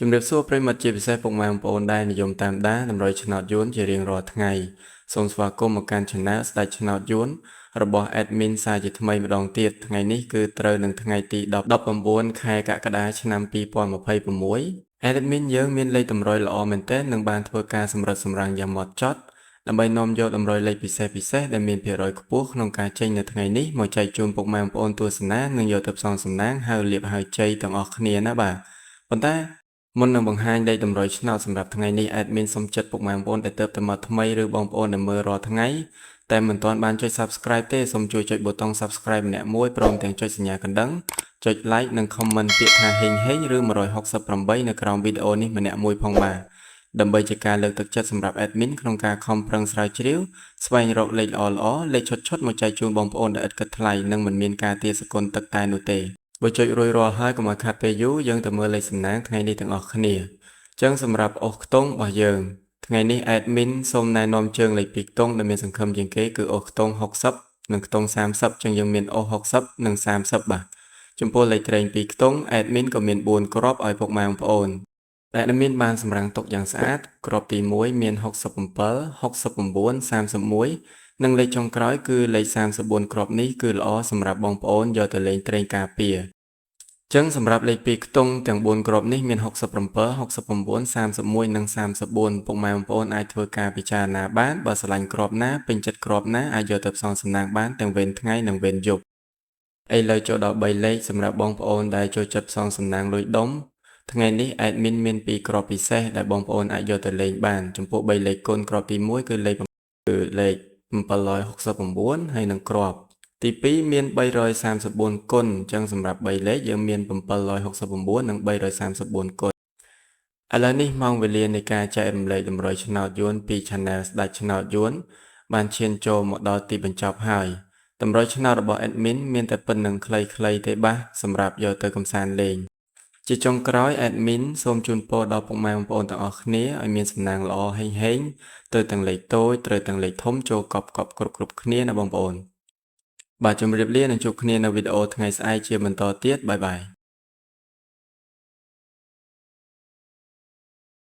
ជំរាបសួរប្រិយមិត្តជាពិសេសពុកម៉ែបងប្អូនដែលនិយមតាមដានតម្រុយឆ្នោតយួនជារៀងរាល់ថ្ងៃសូមស្វាគមន៍មកកាន់ Channel ស្ដេចឆ្នោតយួនរបស់ Admin សារជាថ្មីម្ដងទៀតថ្ងៃនេះគឺត្រូវនឹងថ្ងៃទី19ខែកក្កដាឆ្នាំ2026 Admin យើងមានលេខតម្រុយល្អមែនទែននិងបានធ្វើការសម្រិតសម្រាំងយ៉ាងហ្មត់ចត់ដើម្បីនាំយកតម្រុយលេខពិសេសដែលមានភាគរយខ្ពស់ក្នុងការចេញនៅថ្ងៃនេះមកចែកជូនពុកម៉ែបងប្អូនទស្សនានិងយកទៅផ្សងសំណាងហៅលាភហៅជ័យទាំងអស់គ្នាណាបាទប៉ុន្តែមុននឹងបង្ហាញលេខតម្រុយឆ្នោតសម្រាប់ថ្ងៃនេះ Admin សូមចិត្តពុកម៉ែបងប្អូនដែលទើបតែមកថ្មីឬបងប្អូនដែលមើលរាល់ថ្ងៃតែមិនទាន់បានចុច Subscribe ទេសូមជួយចុចប៊ូតុង Subscribe ម្នាក់មួយព្រមទាំងចុចសញ្ញាកណ្ដឹងចុច Like និង Comment ពាក្យថាហេងឬ168នៅក្រោមវីដេអូនេះម្នាក់មួយផងបាទដើម្បីជាការលើកទឹកចិត្តសម្រាប់ Admin ក្នុងការខំប្រឹងស្រាវជ្រាវស្វែងរកលេខល្អៗលេខឈុតៗមកចែកជូនបងប្អូនដែលឥតគិតថ្លៃនិងមិនមានការទារសកុនទឹកតែនោះទេបើចុចរួចរាល់ហើយកុំឲ្យខាត់ពេលយូរយើងទៅមើលលេខសំណាងថ្ងៃនេះទាំងអស់គ្នាចឹងសម្រាប់អូសខ្ទង់របស់យើងថ្ងៃនេះ Admin សូមណែនាំជើងលេខ2ខ្ទង់ដែលមានសង្ឃឹមជាងគេគឺអូសខ្ទង់60និងខ្ទង់30ចឹងយើងមានអូស60និង30បាទចំពោះលេខត្រែង2ខ្ទង់ Admin ក៏មាន4គ្រាប់ឲ្យពុកម៉ែបងប្អូនAdmin បានសម្រាំងទុកយ៉ាងស្អាតគ្រាប់ទី1មាន67 69 31និងលេខចុងក្រោយគឺលេខ34គ្រាប់នេះគឺល្អសម្រាប់បងប្អូនយកទៅលេងត្រេងការពារចឹងសម្រាប់លេខ2ខ្ទង់ទាំង4គ្រាប់នេះមាន67 69 31និង34ពុកម៉ែបងប្អូនអាចធ្វើការពិចារណាបានបើស្រឡាញ់គ្រាប់ណាពេញចិត្តគ្រាប់ណាអាចយកទៅផ្សងសំណាងបានទាំងវេនថ្ងៃនិងវេនយប់ឥឡូវចូលដល់3លេខសម្រាប់បងប្អូនដែលចូលចិត្តផ្សងសំណាងលុយដុំថ្ងៃនេះ Admin មាន2គ្រាប់ពិសេសដែលបងប្អូនអាចយកទៅលេងបានចំពោះ3លេខគុណគ្រាប់ទី1គឺលេខ769ហើយនឹងគ្រាប់ទី2មាន334គុណអញ្ចឹងសម្រាប់3លេខយើងមាន769និង334គុណឥឡូវនេះម៉ោងវេលានៃការចែករំលែកតម្រុយឆ្នោតយួនពី Channel ស្ដេចឆ្នោតយួនបានឈានចូលមកដល់ទីបញ្ចប់ហើយតម្រុយឆ្នោតរបស់ Admin មានតែប៉ុណ្្នឹងខ្លីៗទេបាទសម្រាប់យកទៅកម្សាន្តលេងជាចុងក្រោយ Admin សូមជូនពរដល់ពុកម៉ែបងប្អូនទាំងអស់គ្នាឲ្យមានសំណាងល្អហេងទៅទាំងលេខតូចត្រូវទាំងលេខធំចូលកប់គ្រប់គ្នាណាបងប្អូនបាទជម្រាបលានិងជួបគ្នានៅវីដេអូថ្ងៃស្អែកជាបន្តទៀតបាយបាយ